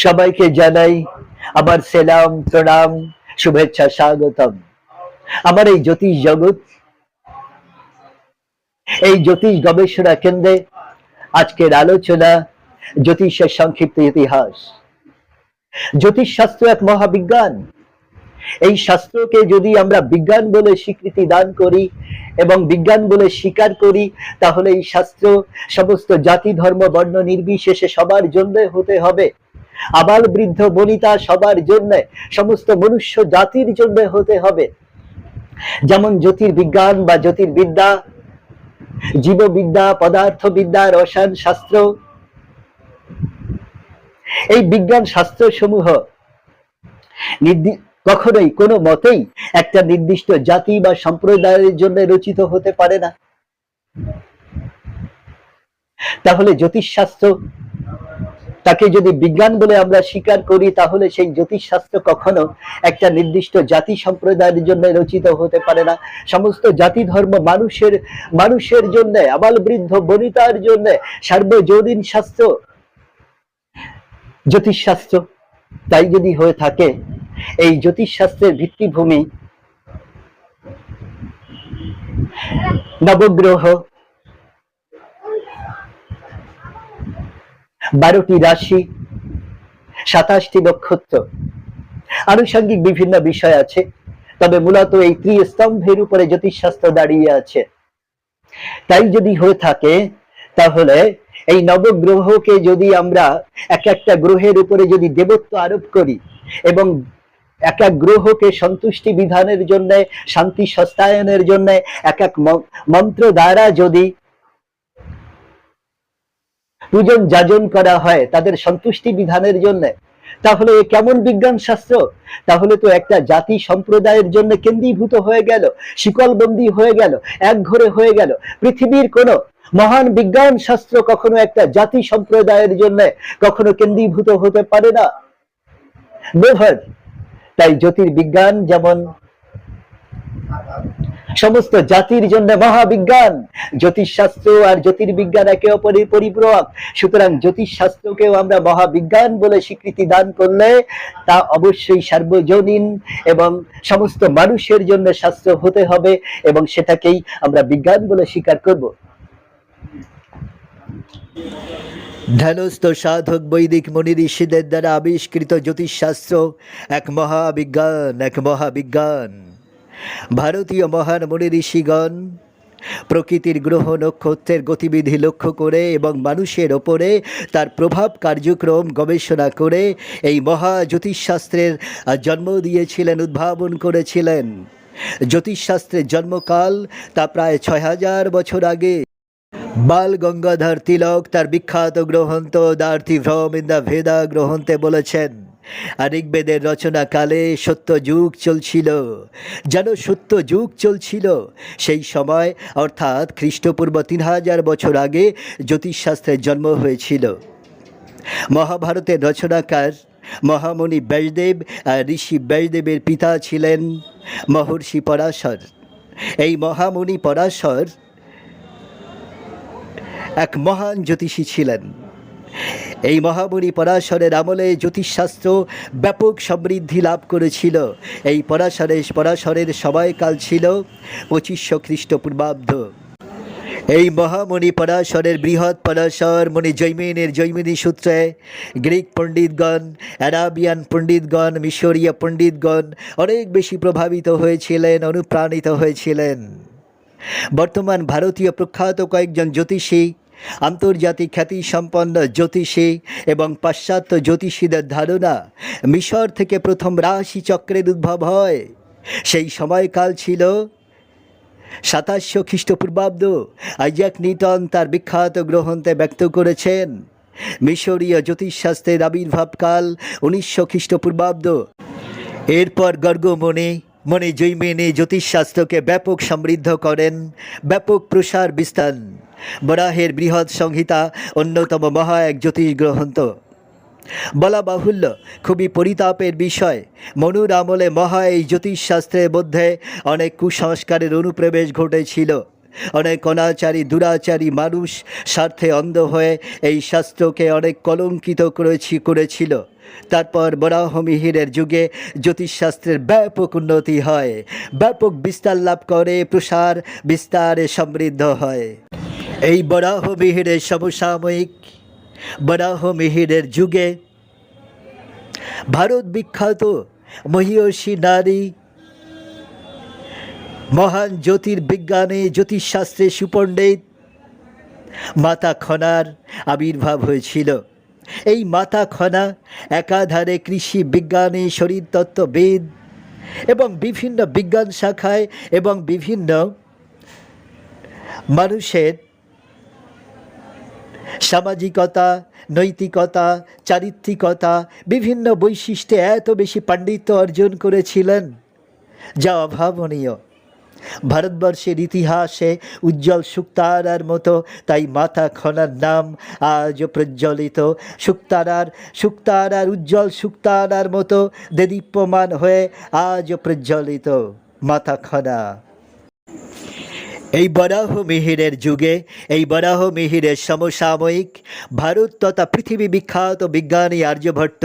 সবাইকে জানাই আমার সেলাম, প্রণাম, শুভেচ্ছা, স্বাগতম। আমার এই জ্যোতিষ জগৎ, এই জ্যোতিষ গবেষণা কেন্দ্রে আজকের আলোচনা জ্যোতিষের সংক্ষিপ্ত ইতিহাস। জ্যোতিষ শাস্ত্র এক মহাবিজ্ঞান। এই শাস্ত্রকে যদি আমরা বিজ্ঞান বলে স্বীকৃতি দান করি এবং বিজ্ঞান বলে স্বীকার করি, তাহলে এই শাস্ত্র সমস্ত জাতি, ধর্ম, বর্ণ নির্বিশেষে সবার জন্য হতে হবে। আবাল বৃদ্ধ বনিতা সবার জন্য, সমস্ত মনুষ্য জাতির জন্য হতে হবে। যেমন জ্যোতির্বিজ্ঞান বা জ্যোতির্বিদ্যা, জীববিদ্যা, পদার্থবিদ্যা, রসায়ন শাস্ত্র, এই বিজ্ঞান শাস্ত্র সমূহ কখনোই কোনো মতেই একটা নির্দিষ্ট জাতি বা সম্প্রদায়ের জন্য রচিত হতে পারে না। তাহলে জ্যোতিষশাস্ত্র, তাকে যদি বিজ্ঞান বলে আমরা স্বীকার করি, তাহলে সেই জ্যোতিষশাস্ত্র কখনো একটা নির্দিষ্ট জাতি সম্প্রদায়ের জন্য রচিত হতে পারে না। সমস্ত জাতি ধর্ম মানুষের জন্য, আবাল বৃদ্ধ বনিতার জন্য সার্বজনীন শাস্ত্র জ্যোতিষশাস্ত্র। তাই যদি হয়ে থাকে, এই জ্যোতিষশাস্ত্রের ভিত্তিভূমি নবগ্রহ, 12টি রাশি, 27টি নক্ষত্র, আনুষঙ্গিক বিভিন্ন বিষয় আছে। তবে মূলত এই ত্রিস্তম্ভের উপরে জ্যোতিষশাস্ত্র দাঁড়িয়ে আছে। তাই যদি হয়ে থাকে, তাহলে এই নবগ্রহকে যদি আমরা এক একটা গ্রহের উপরে যদি দেবত্ব আরোপ করি এবং এক এক গ্রহকে সন্তুষ্টি বিধানের জন্য, শান্তি সস্তায়নের জন্য এক এক মন্ত্র দ্বারা যদি পূজন যাজন করা হয় তাদের সন্তুষ্টি বিধানের জন্য, তাহলে কেমন বিজ্ঞান শাস্ত্র? তাহলে তো একটা জাতি সম্প্রদায়ের জন্য কেন্দ্রীভূত হয়ে গেল, শিকলবন্দি হয়ে গেল, এক ঘরে হয়ে গেল। পৃথিবীর কোন মহান বিজ্ঞান শাস্ত্র কখনো একটা জাতি সম্প্রদায়ের জন্য কখনো কেন্দ্রীভূত হতে পারে না। নেভার। তাই জ্যোতির্বিজ্ঞান যেমন সমস্ত জাতির জন্য মহাবিজ্ঞান, জ্যোতিষশাস্ত্র আর জ্যোতির্বিজ্ঞান একে অপরের পরিপূরক। সুতরাং জ্যোতিষশাস্ত্রকেও আমরা মহাবিজ্ঞান বলে স্বীকৃতি দান করলে তা অবশ্যই সার্বজনীন এবং সমস্ত মানুষের জন্য শাস্ত্র হতে হবে, এবং সেটাকেই আমরা বিজ্ঞান বলে স্বীকার করব। ধ্যানস্থ সাধক বৈদিক মুনি ঋষিদের দ্বারা আবিষ্কৃত জ্যোতিষশাস্ত্র এক মহাবিজ্ঞান, এক মহাবিজ্ঞান। ভারতীয় মহান মুনি ঋষিগণ প্রকৃতির গ্রহ নক্ষত্রের গতিবিধি লক্ষ্য করে এবং মানুষের ওপরে তার প্রভাব কার্যক্রম গবেষণা করে এই মহা জ্যোতিষশাস্ত্রের জন্ম দিয়েছিলেন, উদ্ভাবন করেছিলেন। জ্যোতিষশাস্ত্রের জন্মকাল তা প্রায় 6000 বছর আগে। বাল গঙ্গাধর তিলক তার বিখ্যাত গ্রন্থ দ্য আর্থিভ্রম ইন দ্য ভেদা গ্রন্থে বলেছেন, আর ঋগ্বেদের রচনাকালে সত্য যুগ চলছিল, যেন সত্য যুগ চলছিল। সেই সময় অর্থাৎ খ্রিস্টপূর্ব 3000 বছর আগে জ্যোতিষশাস্ত্রের জন্ম হয়েছিল। মহাভারতের রচনাকার মহামুনি ব্যাসদেব আর ঋষি ব্যাসদেবের পিতা ছিলেন মহর্ষি পরাশর। এই মহামুনি পরাশর এক মহান জ্যোতিষী ছিলেন। এই মহামুনি পরাশরের আমলে জ্যোতিষশাস্ত্র ব্যাপক সমৃদ্ধি লাভ করেছিল। এই পরাশরের সময়কাল ছিল 2500 খ্রিস্টপূর্বাব্দ। এই মহামুনি পরাশরের বৃহৎ পরাশর মুনি জৈমিনের জৈমিনী সূত্রে গ্রিক পণ্ডিতগণ, অ্যারাবিয়ান পণ্ডিতগণ, মিশরীয় পণ্ডিতগণ অনেক বেশি প্রভাবিত হয়েছিলেন, অনুপ্রাণিত হয়েছিলেন। বর্তমান ভারতীয় প্রখ্যাত কয়েকজন জ্যোতিষী, আন্তর্জাতিক খ্যাতি সম্পন্ন জ্যোতিষী এবং পাশ্চাত্য জ্যোতিষীদের ধারণা মিশর থেকে প্রথম রাশি চক্রের উদ্ভব হয়। সেই সময়কাল ছিল 2700 খ্রিস্টপূর্বাব্দ। আইজ্যাক নিউটন তার বিখ্যাত গ্রন্থে ব্যক্ত করেছেন মিশরীয় জ্যোতিষশাস্ত্রের আবির্ভাবকাল 1900 খ্রিস্টপূর্বাব্দ। এরপর গর্গমুনি মুনি জৈমিনী জ্যোতিষশাস্ত্রকে ব্যাপক সমৃদ্ধ করেন, ব্যাপক প্রসার বিস্তার। বরাহের বৃহৎ সংহিতা অন্যতম মহা এক জ্যোতিষ গ্রন্থ। বলা বাহুল্য, খুবই পরিতাপের বিষয়, মনুর আমলে মহা এই জ্যোতিষশাস্ত্রের মধ্যে অনেক কুসংস্কারের অনুপ্রবেশ ঘটেছিল। অনেক অনাচারী দুরাচারী মানুষ স্বার্থে অন্ধ হয়ে এই শাস্ত্রকে অনেক কলঙ্কিত করেছিল। তারপর বরাহমিহিরের যুগে জ্যোতিষশাস্ত্রের ব্যাপক উন্নতি হয়, ব্যাপক বিস্তার লাভ করে, প্রসার বিস্তারে সমৃদ্ধ হয়। এই বরাহমিহিরের সমসাময়িক বরাহমিহিরের যুগে ভারত বিখ্যাত মহীয়সী নারী, মহান জ্যোতির্বিজ্ঞানী, জ্যোতিষশাস্ত্রে সুপণ্ডিত মাতা খনার আবির্ভাব হয়েছিল। এই মাতা খনা একাধারে কৃষি বিজ্ঞানী, শরীরতত্ত্ববিদ এবং বিভিন্ন বিজ্ঞান শাখায় এবং বিভিন্ন মানুষের সামাজিকতা, নৈতিকতা, চারিত্রিকতা, বিভিন্ন বৈশিষ্ট্যে এত বেশি পাণ্ডিত্য অর্জন করেছিলেন যা অভাবনীয়। ভারতবর্ষের ইতিহাসে উজ্জ্বল শুকতারার মতো, তাই মাতা খনার নাম আজও প্রজ্বলিত। শুকতারার উজ্জ্বল শুকতারার মতো দেদীপ্যমান হয়ে আজও প্রজ্বলিত মাতা খনা। এই বরাহমিহিরের যুগে, এই বরাহমিহিরের সমসাময়িক ভারত তথা পৃথিবী বিখ্যাত বিজ্ঞানী আর্যভট্ট,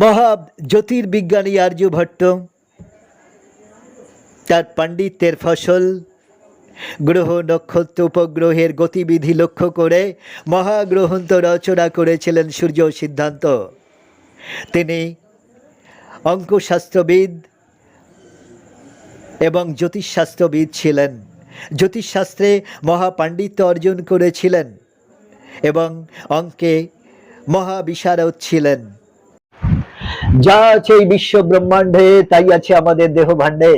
মহা জ্যোতির্বিজ্ঞানী আর্যভট্ট তার পাণ্ডিত্যের ফসল গ্রহ নক্ষত্র উপগ্রহের গতিবিধি লক্ষ্য করে মহাগ্রন্থ রচনা করেছিলেন সূর্য সিদ্ধান্ত। তিনি অঙ্কশাস্ত্রবিদ এবং জ্যোতিষশাস্ত্রবিদ ছিলেন, জ্যোতিষশাস্ত্রে মহাপাণ্ডিত্য অর্জন করেছিলেন এবং অঙ্কে মহাবিশারদ ছিলেন। যা আছে এই বিশ্ব ব্রহ্মাণ্ডে তাই আছে আমাদের দেহ ভাণ্ডে।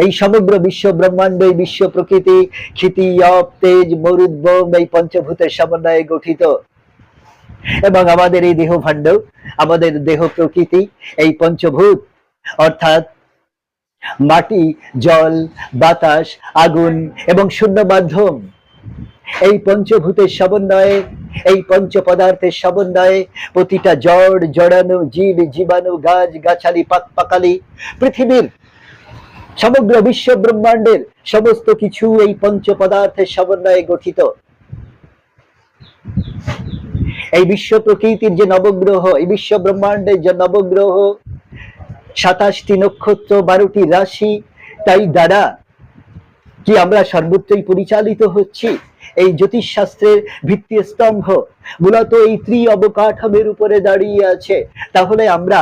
এই সমগ্র বিশ্ব ব্রহ্মাণ্ড, এই বিশ্ব প্রকৃতি ক্ষিতি, অপ, তেজ, মরুদ্গম এই পঞ্চভূতের সমন্বয়ে গঠিত এবং আমাদের এই দেহ ভাণ্ড, আমাদের দেহ প্রকৃতি এই পঞ্চভূত অর্থাৎ মাটি, জল, বাতাস, আগুন এবং শূন্য মাধ্যম, এই পঞ্চভূতের সমন্বয়ে, এই পঞ্চ পদার্থের সমন্বয়ে প্রতিটা জড়, জড়াণু, জীব, জীবাণু, গাছ গাছালি, পাকালি, পৃথিবীর সমগ্র বিশ্ব ব্রহ্মাণ্ডের সমস্ত কিছু এই পঞ্চ পদার্থের সমন্বয়ে গঠিত। এই বিশ্ব প্রকৃতির যে নবগ্রহ, এই বিশ্ব ব্রহ্মাণ্ডের যে নবগ্রহ, 27টি নক্ষত্র, 12টি রাশি, তাই দ্বারা কি আমরা সর্বত্রই পরিচালিত হচ্ছি। এই জ্যোতিষশাস্ত্রের ভিত্তি স্তম্ভ মূলত এই অবকাঠামের উপরে দাঁড়িয়ে আছে। তাহলে আমরা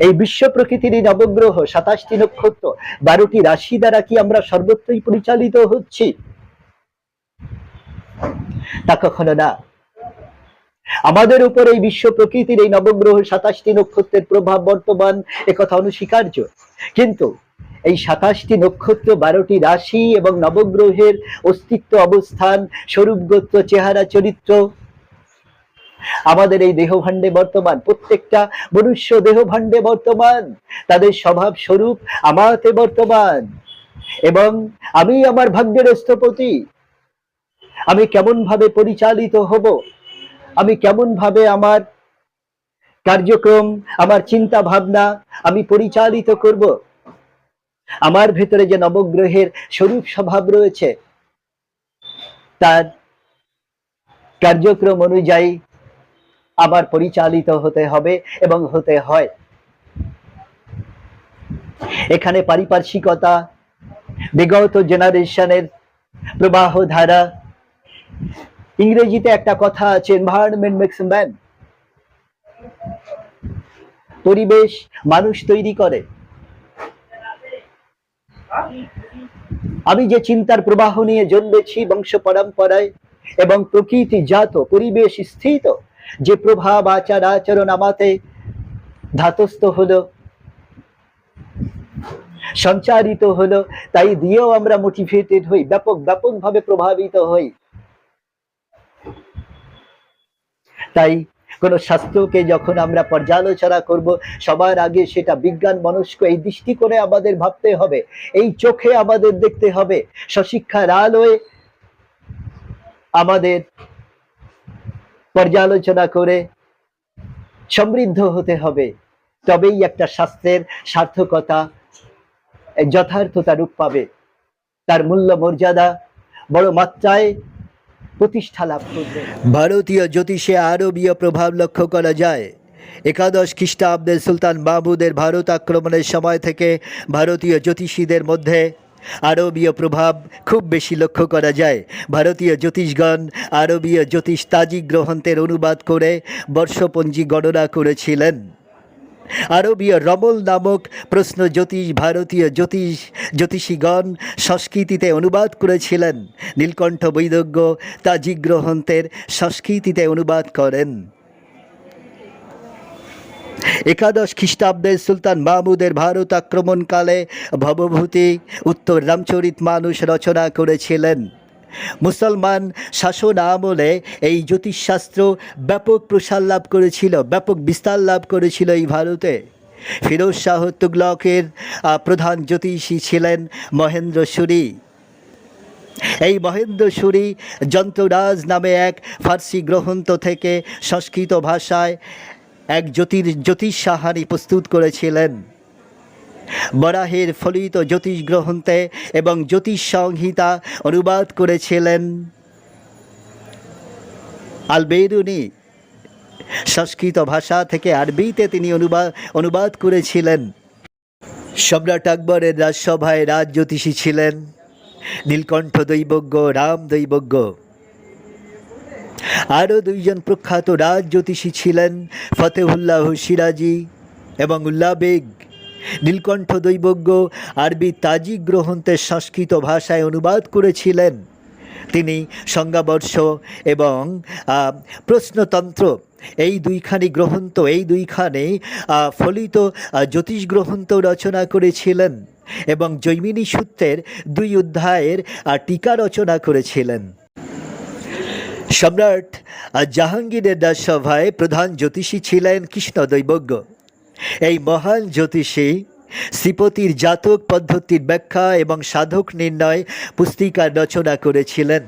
এই বিশ্ব প্রকৃতির নবগ্রহ, 27টি নক্ষত্র, 12টি রাশি দ্বারা কি আমরা সর্বত্রই পরিচালিত হচ্ছি? তা কখনো না। আমাদের উপর এই বিশ্ব প্রকৃতির এই নবগ্রহ, 27টি নক্ষত্রের প্রভাব বর্তমান, একথা অনস্বীকার্য। কিন্তু এই 27টি নক্ষত্র, 12টি রাশি এবং নবগ্রহের অস্তিত্ব, অবস্থান, স্বরূপ, গোত্র, চেহারা, চরিত্র আমাদের এই দেহভাণ্ডে বর্তমান, প্রত্যেকটা মনুষ্য দেহভাণ্ডে বর্তমান, তাদের স্বভাব স্বরূপ আমাতে বর্তমান। এবং আমি আমার ভাগ্যের স্থপতি, আমি কেমন ভাবে পরিচালিত হব, আমি কেমন ভাবে আমার কার্যক্রম, আমার চিন্তা ভাবনা আমি পরিচালিত করব, আমার ভেতরে যে নবগ্রহের স্বরূপ স্বভাব রয়েছে তার কার্যক্রম অনুযায়ী আবার পরিচালিত হতে হবে এবং হতে হয়। এখানে পারিপার্শ্বিকতা, বিগত জেনারেশনের প্রবাহ ধারা, ইংরেজিতে একটা কথা আছে, এনভায়রনমেন্ট মেক্স ম্যান, পরিবেশ মানুষ তৈরি করে। আমি যে চিন্তার প্রবাহ নিয়ে জন্মেছি বংশ পরম্পরায় এবং প্রকৃতি জাত পরিবেশ স্থিত যে প্রভাব, আচার আচরণ আমাতে ধাতস্থ হলো, সঞ্চারিত হলো, তাই দিয়েও আমরা মোটিভেটেড হই, ব্যাপকভাবে প্রভাবিত হই। তাই কোন শাস্ত্রকে যখন আমরা পর্যালোচনা করব, সবার আগে সেটা বিজ্ঞান মনস্ক এই দৃষ্টি করে আমাদের ভাবতে হবে, এই চোখে আমাদের দেখতে হবে, স্বশিক্ষার আলোয় আমাদের পর্যালোচনা করে সমৃদ্ধ হতে হবে। তবেই একটা শাস্ত্রের সার্থকতা, যথার্থতা রূপ পাবে, তার মূল্য মর্যাদা বড় মাত্রায় প্রতিষ্ঠা লাভ করবে। ভারতীয় জ্যোতিষে আরবীয় প্রভাব লক্ষ্য করা যায়। একাদশ খ্রিস্টাব্দে সুলতান মাহমুদের ভারত আক্রমণের সময় থেকে ভারতীয় জ্যোতিষীদের মধ্যে আরবীয় প্রভাব খুব বেশি লক্ষ্য করা যায়। ভারতীয় জ্যোতিষগণ আরবীয় জ্যোতিষ তাজিক গ্রন্থের অনুবাদ করে বর্ষপঞ্জি গণনা করেছিলেন। আরবীয় রমল নামক প্রশ্ন জ্যোতিষ ভারতীয় জ্যোতিষীগণ সংস্কৃতিতে অনুবাদ করেছিলেন। নীলকণ্ঠ বৈদজ্ঞ তাজিক গ্রন্থের সংস্কৃতিতে অনুবাদ করেন। একাদশ খ্রিস্টাব্দে সুলতান মাহমুদের ভারত আক্রমণকালে ভবভূতি উত্তর রামচরিত মানুষ রচনা করেছিলেন। মুসলমান শাসন আমলে এই জ্যোতিষশাস্ত্র ব্যাপক প্রসার লাভ করেছিল, ব্যাপক বিস্তার লাভ করেছিল এই ভারতে। ফিরোজ শাহ তুগলকের প্রধান জ্যোতিষী ছিলেন মহেন্দ্র সুরি। এই মহেন্দ্র সুরি যন্ত্ররাজ নামে এক ফার্সি গ্রন্থ থেকে সংস্কৃত ভাষায় এক জ্যোতিষ সাহানি প্রস্তুত করেছিলেন। বরাহের ফলিত জ্যোতিষ গ্রন্থে এবং জ্যোতিষ সংহিতা অনুবাদ করেছিলেন আল-বেরুনি। সংস্কৃত ভাষা থেকে আরবিতে তিনি অনুবাদ করেছিলেন। সম্রাট আকবরের রাজসভায় রাজ জ্যোতিষী ছিলেন নীলকণ্ঠ দৈবজ্ঞ, রাম দৈবজ্ঞ। আরও দুইজন প্রখ্যাত রাজ জ্যোতিষী ছিলেন ফতেহুল্লাহ সিরাজি এবং উল্লাহ বেগ। নীলকণ্ঠ দৈবজ্ঞ আরবি তাজিক গ্রন্থের সংস্কৃত ভাষায় অনুবাদ করেছিলেন। তিনি সংজ্ঞাবর্ষ এবং প্রশ্নতন্ত্র এই দুইখানি ফলিত জ্যোতিষ গ্রন্থ রচনা করেছিলেন এবং জৈমিনী সূত্রের 2 অধ্যায়ের টিকা রচনা করেছিলেন। সম্রাট জাহাঙ্গীরের রাজসভায় প্রধান জ্যোতিষী ছিলেন কৃষ্ণ দৈবজ্ঞ। এই মহান জ্যোতিষী শ্রীপতির জাতক পদ্ধতির ব্যাখ্যা এবং সাধক নির্ণয় পুস্তিকা রচনা করেছিলেন।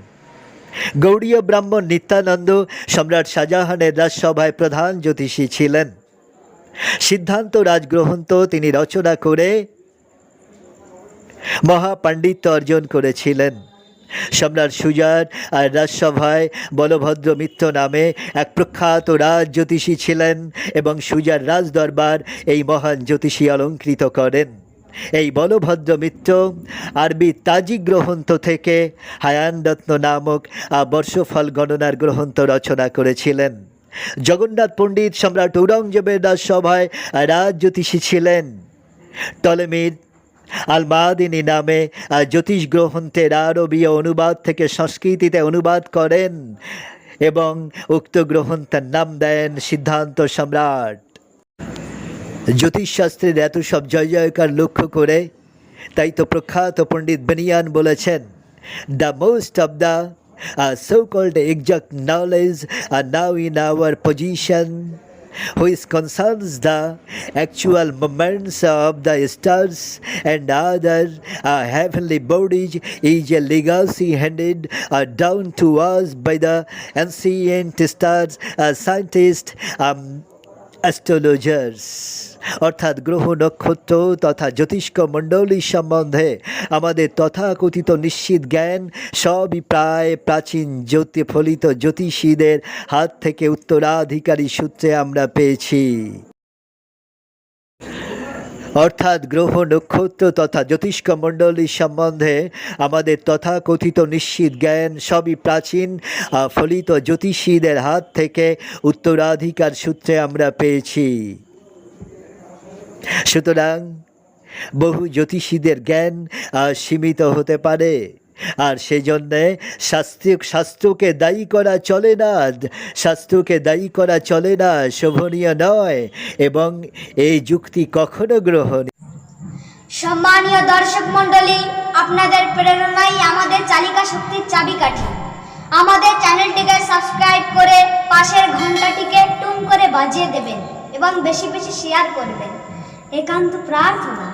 গৌড়ীয় ব্রাহ্মণ নিত্যানন্দ সম্রাট শাহজাহানের রাজসভায় প্রধান জ্যোতিষী ছিলেন। সিদ্ধান্ত রাজগ্রন্থ তিনি রচনা করে মহাপাণ্ডিত্য অর্জন করেছিলেন। সম্রাট সুজার আর রাজসভায় বলভদ্র মিত্র নামে এক প্রখ্যাত রাজ জ্যোতিষী ছিলেন এবং সুজার রাজদরবার এই মহান জ্যোতিষী অলঙ্কৃত করেন। এই বলভদ্র মিত্র আরবি তাজিক গ্রন্থ থেকে হায়ানরত্ন নামক বর্ষফল গণনার গ্রন্থ রচনা করেছিলেন। জগন্নাথ পণ্ডিত সম্রাট ঔরঙ্গজেবের রাজসভায় রাজ জ্যোতিষী ছিলেন। টলেমির আল-মাদিনী নামে জ্যোতিষ গ্রন্থের আরবীয় অনুবাদ থেকে সংস্কৃতিতে অনুবাদ করেন এবং উক্ত গ্রন্থের নাম দেন সিদ্ধান্ত সম্রাট। জ্যোতিষশাস্ত্রের এত সব জয় জয়কার লক্ষ্য করে তাই তো প্রখ্যাত পণ্ডিত বেনিয়ান বলেছেন, the most of the so called exact knowledge are now in our position, which concerns the actual movements of the stars and other heavenly bodies, is a legacy handed down to us by the ancient stars scientists, astrologers. অর্থাৎ গ্রহ নক্ষত্র তথা জ্যোতিষ্ক মণ্ডলী সম্বন্ধে আমাদের তথাকথিত নিশ্চিত জ্ঞান সবই প্রায় প্রাচীন ফলিত জ্যোতিষীদের হাত থেকে উত্তরাধিকারী সূত্রে আমরা পেয়েছি। অর্থাৎ গ্রহ নক্ষত্র তথা জ্যোতিষ্ক মণ্ডলী সম্বন্ধে আমাদের তথাকথিত নিশ্চিত জ্ঞান সবই প্রাচীন ফলিত জ্যোতিষীদের হাত থেকে উত্তরাধিকার সূত্রে আমরা পেয়েছি। সুতরাং বহু জ্যোতিষীদের জ্ঞান সীমিত হতে পারে, আর সেজন্যে শাস্ত্রকে দায়ী করা চলে না, শাস্ত্রকে দায়ী করা চলে না, শোভনীয় নয় এবং এই যুক্তি কখনো গ্রহণীয়। সম্মানীয় দর্শক মণ্ডলী, আপনাদের প্রেরণাই আমাদের চালিকা শক্তির চাবিকাঠি। আমাদের চ্যানেলটিকে সাবস্ক্রাইব করে পাশের ঘন্টাটিকে টুং করে বাজিয়ে দেবেন এবং বেশি বেশি শেয়ার করবেন, একান্ত প্রার্থনা।